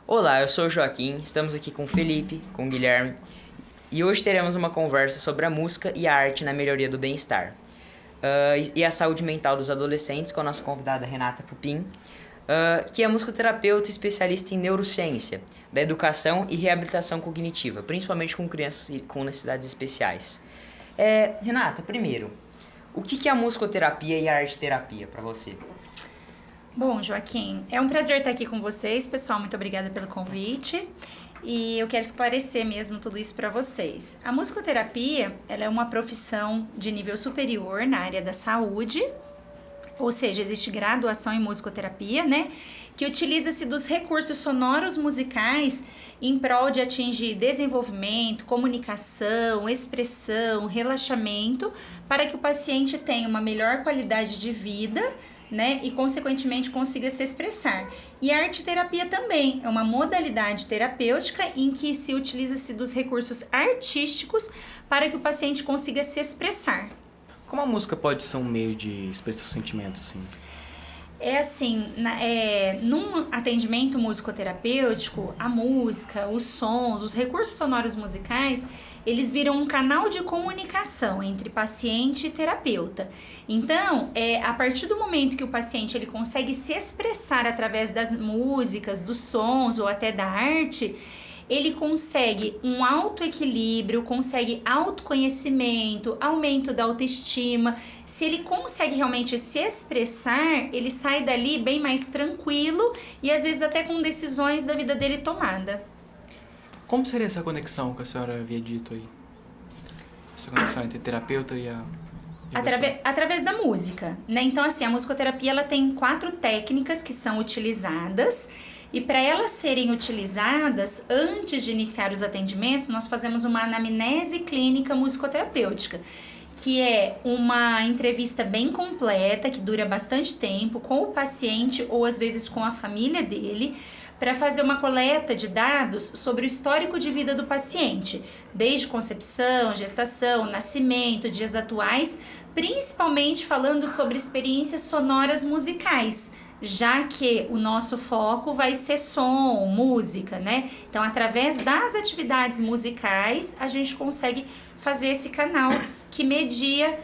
Olá, eu sou o Joaquim, estamos aqui com o Felipe, com o Guilherme, e hoje teremos uma conversa sobre a música e a arte na melhoria do bem-estar e a saúde mental dos adolescentes com a nossa convidada Renata Pupim, que é musicoterapeuta e especialista em neurociência, da educação e reabilitação cognitiva, principalmente com crianças com necessidades especiais. Renata, primeiro, o que é a musicoterapia e a arte-terapia para você? Bom, Joaquim, é um prazer estar aqui com vocês, pessoal, muito obrigada pelo convite e eu quero esclarecer mesmo tudo isso para vocês. A musicoterapia, ela é uma profissão de nível superior na área da saúde, ou seja, existe graduação em musicoterapia, né, que utiliza-se dos recursos sonoros musicais em prol de atingir desenvolvimento, comunicação, expressão, relaxamento, para que o paciente tenha uma melhor qualidade de vida, né, e consequentemente consiga se expressar. E a arte-terapia também é uma modalidade terapêutica em que se utiliza-se dos recursos artísticos para que o paciente consiga se expressar. Como a música pode ser um meio de expressar sentimentos, assim? É assim, num atendimento musicoterapêutico, a música, os sons, os recursos sonoros musicais, eles viram um canal de comunicação entre paciente e terapeuta. Então, a partir do momento que o paciente ele consegue se expressar através das músicas, dos sons ou até da arte, ele consegue um autoequilíbrio, consegue autoconhecimento, aumento da autoestima. Se ele consegue realmente se expressar, ele sai dali bem mais tranquilo e às vezes até com decisões da vida dele tomada. Como seria essa conexão que a senhora havia dito aí? Essa conexão entre terapeuta e a... Através da música, né? Então, assim, a musicoterapia ela tem 4 técnicas que são utilizadas. E para elas serem utilizadas, antes de iniciar os atendimentos, nós fazemos uma anamnese clínica musicoterapêutica, que é uma entrevista bem completa, que dura bastante tempo, com o paciente ou às vezes com a família dele, para fazer uma coleta de dados sobre o histórico de vida do paciente, desde concepção, gestação, nascimento, dias atuais, principalmente falando sobre experiências sonoras musicais, já que o nosso foco vai ser som, música, né? Então, através das atividades musicais, a gente consegue fazer esse canal que media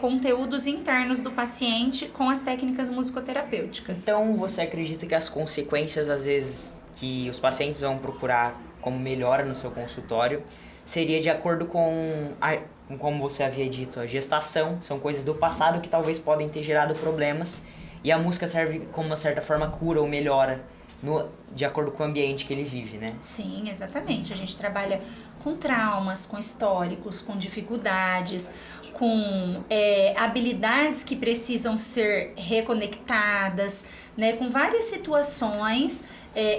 conteúdos internos do paciente com as técnicas musicoterapêuticas. Então, você acredita que as consequências, às vezes, que os pacientes vão procurar como melhora no seu consultório, seria de acordo com como você havia dito, a gestação, são coisas do passado que talvez podem ter gerado problemas, e a música serve como uma certa forma cura ou melhora de acordo com o ambiente que ele vive, né? Sim, exatamente. A gente trabalha com traumas, com históricos, com dificuldades, com habilidades que precisam ser reconectadas, né? Com várias situações,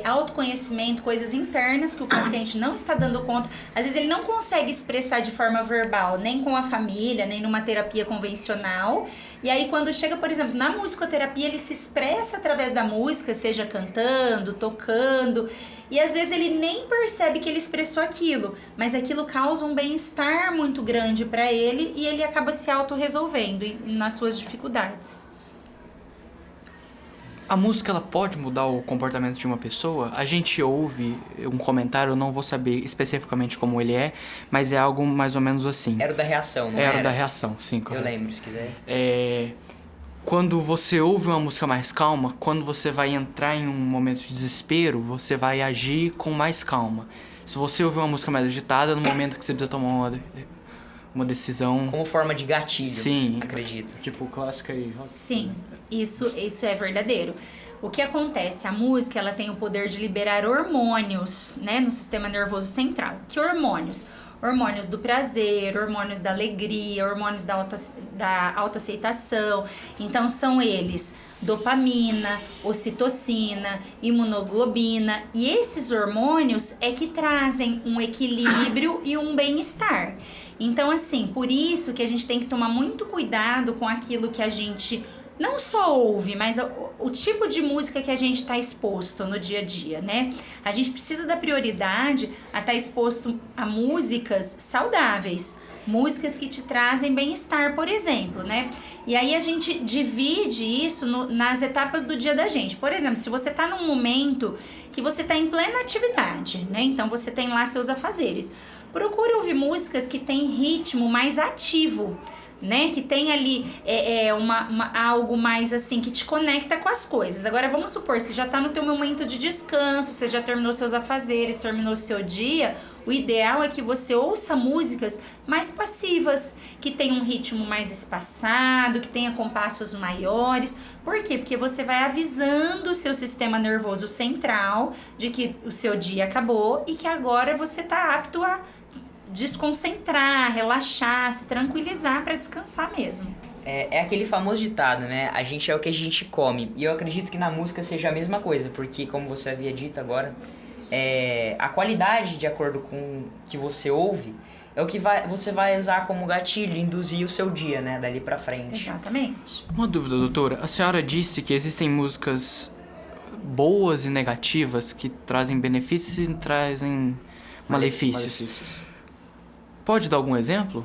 autoconhecimento, coisas internas que o paciente não está dando conta. Às vezes ele não consegue expressar de forma verbal, nem com a família, nem numa terapia convencional. E aí quando chega, por exemplo, na musicoterapia, ele se expressa através da música, seja cantando, tocando, e às vezes ele nem percebe que ele expressou aquilo, mas aquilo causa um bem-estar muito grande para ele e ele acaba se autorresolvendo nas suas dificuldades. A música, ela pode mudar o comportamento de uma pessoa? A gente ouve um comentário, eu não vou saber especificamente como ele é, mas é algo mais ou menos assim. Era o da reação, não era? Era da reação, sim, correto. Eu lembro, se quiser. Quando você ouve uma música mais calma, quando você vai entrar em um momento de desespero, você vai agir com mais calma. Se você ouvir uma música mais agitada, no momento que você precisa tomar uma decisão... Como forma de gatilho, sim, acredito. Tipo clássica aí. Sim, isso é verdadeiro. O que acontece? A música ela tem o poder de liberar hormônios, né, no sistema nervoso central. Que hormônios? Hormônios do prazer, hormônios da alegria, hormônios da autoaceitação. Então, são eles dopamina, ocitocina, imunoglobina. E esses hormônios é que trazem um equilíbrio e um bem-estar. Então, assim, por isso que a gente tem que tomar muito cuidado com aquilo que a gente não só ouve, mas o tipo de música que a gente está exposto no dia a dia, né? A gente precisa dar prioridade a estar exposto a músicas saudáveis, músicas que te trazem bem-estar, por exemplo, né? E aí a gente divide isso nas etapas do dia da gente. Por exemplo, se você tá num momento que você tá em plena atividade, né? Então você tem lá seus afazeres. Procure ouvir músicas que tem ritmo mais ativo, né? Que tem ali algo mais assim, que te conecta com as coisas. Agora vamos supor, você já tá no teu momento de descanso, você já terminou seus afazeres, terminou seu dia, o ideal é que você ouça músicas mais passivas, que tenham um ritmo mais espaçado, que tenha compassos maiores. Por quê? Porque você vai avisando o seu sistema nervoso central de que o seu dia acabou e que agora você tá apto a desconcentrar, relaxar, se tranquilizar para descansar mesmo. É aquele famoso ditado, né? A gente é o que a gente come. E eu acredito que na música seja a mesma coisa, porque como você havia dito agora, a qualidade de acordo com o que você ouve é o que você vai usar como gatilho, induzir o seu dia, né? Dali pra frente. Exatamente. Uma dúvida, doutora. A senhora disse que existem músicas boas e negativas que trazem benefícios e trazem malefícios. Pode dar algum exemplo?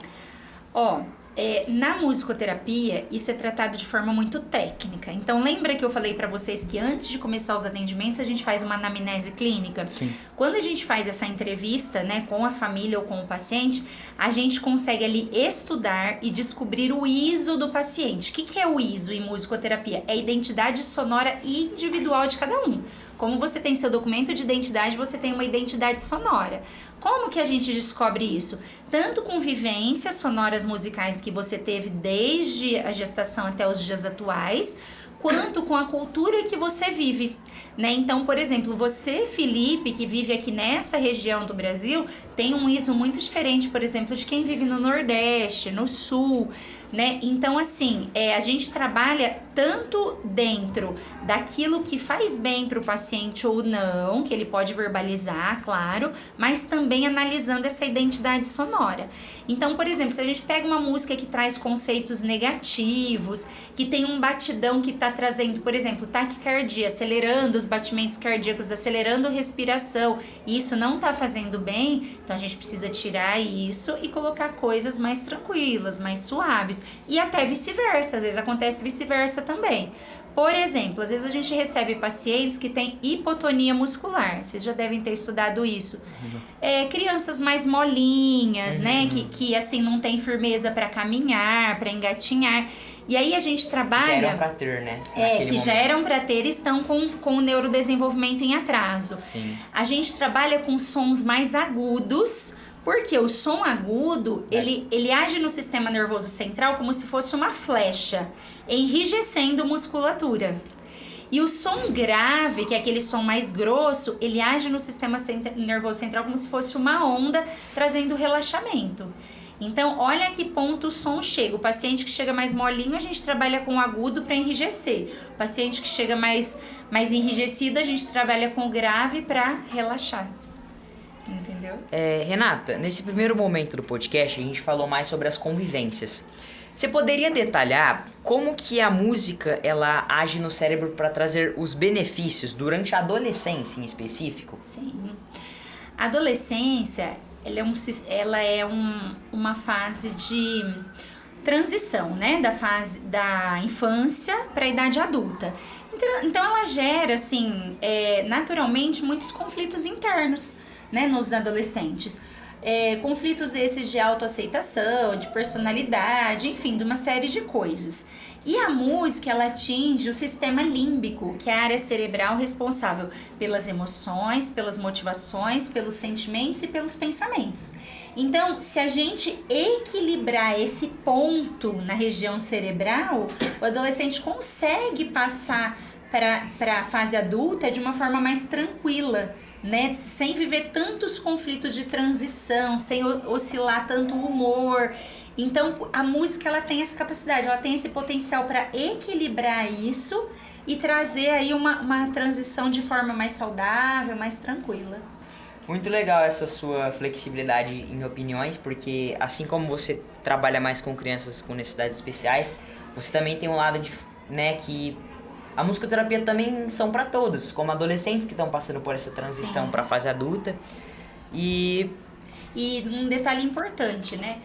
Na musicoterapia, isso é tratado de forma muito técnica. Então, lembra que eu falei pra vocês que antes de começar os atendimentos, a gente faz uma anamnese clínica? Sim. Quando a gente faz essa entrevista, né, com a família ou com o paciente, a gente consegue ali estudar e descobrir o ISO do paciente. O que é o ISO em musicoterapia? É a identidade sonora individual de cada um. Como você tem seu documento de identidade, você tem uma identidade sonora. Como que a gente descobre isso? Tanto com vivências sonoras musicais que você teve desde a gestação até os dias atuais, quanto com a cultura que você vive, né? Então, por exemplo, você, Felipe, que vive aqui nessa região do Brasil, tem um ISO muito diferente, por exemplo, de quem vive no Nordeste, no Sul, né? Então, assim, a gente trabalha tanto dentro daquilo que faz bem para o paciente ou não, que ele pode verbalizar, claro, mas também analisando essa identidade sonora. Então, por exemplo, se a gente pega uma música que traz conceitos negativos, que tem um batidão que está trazendo, por exemplo, taquicardia, acelerando os batimentos cardíacos, acelerando a respiração, e isso não está fazendo bem, então a gente precisa tirar isso e colocar coisas mais tranquilas, mais suaves. E até vice-versa, às vezes acontece vice-versa também. Por exemplo, às vezes a gente recebe pacientes que têm hipotonia muscular, vocês já devem ter estudado isso. Crianças mais molinhas, né, que assim não tem firmeza para caminhar, para engatinhar. E aí a gente trabalha... Já eram pra ter, né? Já eram pra ter e estão com o neurodesenvolvimento em atraso. Sim. A gente trabalha com sons mais agudos, porque o som agudo, ele age no sistema nervoso central como se fosse uma flecha, enrijecendo musculatura. E o som grave, que é aquele som mais grosso, ele age no sistema nervoso central como se fosse uma onda, trazendo relaxamento. Então, olha a que ponto o som chega. O paciente que chega mais molinho, a gente trabalha com o agudo para enrijecer. O paciente que chega mais enrijecido, a gente trabalha com o grave para relaxar. Entendeu? Renata, nesse primeiro momento do podcast, a gente falou mais sobre as convivências. Você poderia detalhar como que a música ela age no cérebro para trazer os benefícios durante a adolescência em específico? Sim. A adolescência, ela é uma fase de transição, né? Da fase da infância para a idade adulta. Então ela gera, assim, naturalmente, muitos conflitos internos, né, nos adolescentes. Conflitos esses de autoaceitação, de personalidade, enfim, de uma série de coisas. E a música, ela atinge o sistema límbico, que é a área cerebral responsável pelas emoções, pelas motivações, pelos sentimentos e pelos pensamentos. Então, se a gente equilibrar esse ponto na região cerebral, o adolescente consegue passar para a fase adulta de uma forma mais tranquila, né? Sem viver tantos conflitos de transição, sem oscilar tanto o humor. Então, a música, ela tem essa capacidade, ela tem esse potencial para equilibrar isso e trazer aí uma transição de forma mais saudável, mais tranquila. Muito legal essa sua flexibilidade em opiniões, porque assim como você trabalha mais com crianças com necessidades especiais, você também tem um lado de, né, que a musicoterapia também são para todos, como adolescentes que estão passando por essa transição para a fase adulta. E E um detalhe importante, né?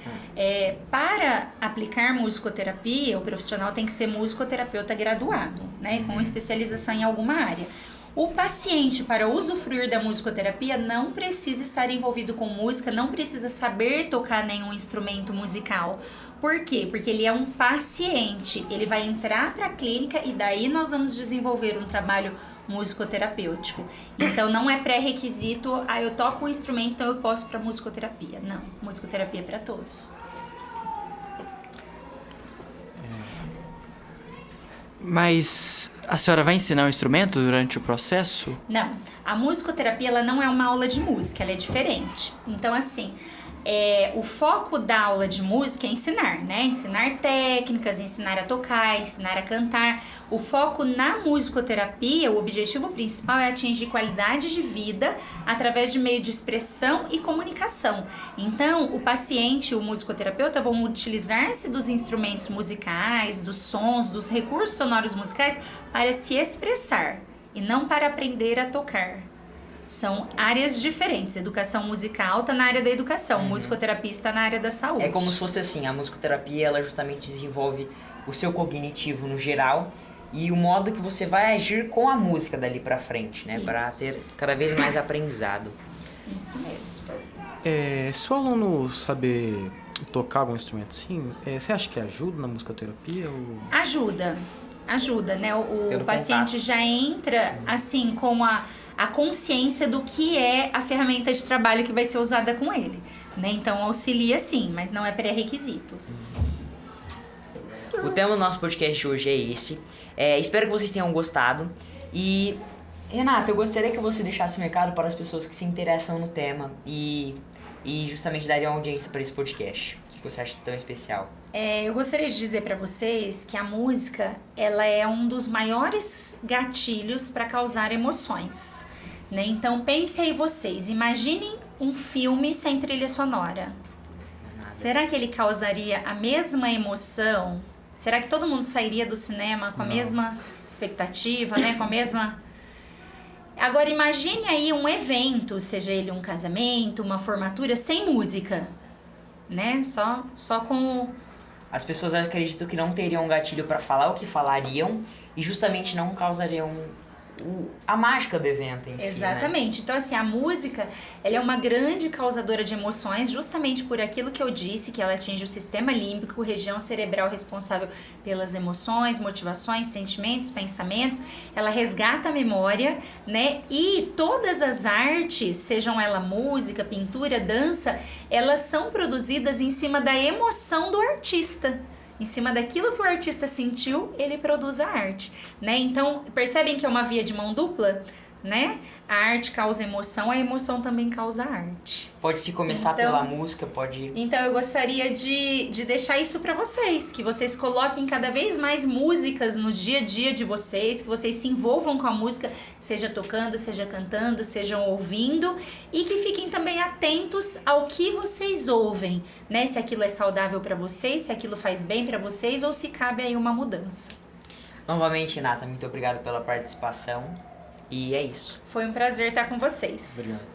Para aplicar musicoterapia, o profissional tem que ser musicoterapeuta graduado, né? Com especialização em alguma área. O paciente, para usufruir da musicoterapia, não precisa estar envolvido com música, não precisa saber tocar nenhum instrumento musical. Por quê? Porque ele é um paciente, ele vai entrar para a clínica e daí nós vamos desenvolver um trabalho musicoterapêutico. Então não é pré-requisito, eu toco um instrumento, então eu posso para musicoterapia. Não, musicoterapia é para todos. Mas a senhora vai ensinar o instrumento durante o processo? Não, a musicoterapia ela não é uma aula de música, ela é diferente. Então assim, o foco da aula de música é ensinar, né? Ensinar técnicas, ensinar a tocar, ensinar a cantar. O foco na musicoterapia, o objetivo principal é atingir qualidade de vida através de meio de expressão e comunicação. Então, o paciente e o musicoterapeuta vão utilizar-se dos instrumentos musicais, dos sons, dos recursos sonoros musicais para se expressar e não para aprender a tocar. São áreas diferentes. Educação musical está na área da educação, musicoterapia está na área da saúde. É como se fosse assim, a musicoterapia ela justamente desenvolve o seu cognitivo no geral e o modo que você vai agir com a música dali pra frente, né? Para ter cada vez mais aprendizado. Isso mesmo. Se o aluno saber tocar algum instrumento assim, você acha que ajuda na musicoterapia? Ou... Ajuda, né? O Pelo paciente contato. já entra, assim, com a consciência do que é a ferramenta de trabalho que vai ser usada com ele, né? Então, auxilia sim, mas não é pré-requisito. O tema do nosso podcast de hoje é esse. Espero que vocês tenham gostado. E, Renata, eu gostaria que você deixasse um recado para as pessoas que se interessam no tema e justamente dariam audiência para esse podcast. O que você acha tão especial? Eu gostaria de dizer para vocês que a música, ela é um dos maiores gatilhos para causar emoções, né? Então, pense aí vocês, imaginem um filme sem trilha sonora. Será que ele causaria a mesma emoção? Será que todo mundo sairia do cinema com a mesma expectativa, né? Com a mesma... Agora, imagine aí um evento, seja ele um casamento, uma formatura, sem música, né? Só com... As pessoas acreditam que não teriam um gatilho para falar o que falariam e justamente não causariam a mágica do evento em si, Exatamente. né? Então, assim, a música, ela é uma grande causadora de emoções, justamente por aquilo que eu disse, que ela atinge o sistema límbico, região cerebral responsável pelas emoções, motivações, sentimentos, pensamentos. Ela resgata a memória, né? E todas as artes, sejam ela música, pintura, dança, elas são produzidas em cima da emoção do artista. Em cima daquilo que o artista sentiu, ele produz a arte, né? Então, percebem que é uma via de mão dupla, né? A arte causa emoção, a emoção também causa arte. Pode se começar Então- pela música, pode... Então, eu gostaria de deixar isso para vocês, que vocês coloquem cada vez mais músicas no dia a dia de vocês, que vocês se envolvam com a música, seja tocando, seja cantando, sejam ouvindo, e que fiquem também atentos ao que vocês ouvem, né? Se aquilo é saudável para vocês, se aquilo faz bem para vocês, ou se cabe aí uma mudança. Novamente, Renata, muito obrigado pela participação e é isso. Foi um prazer estar com vocês. Obrigado.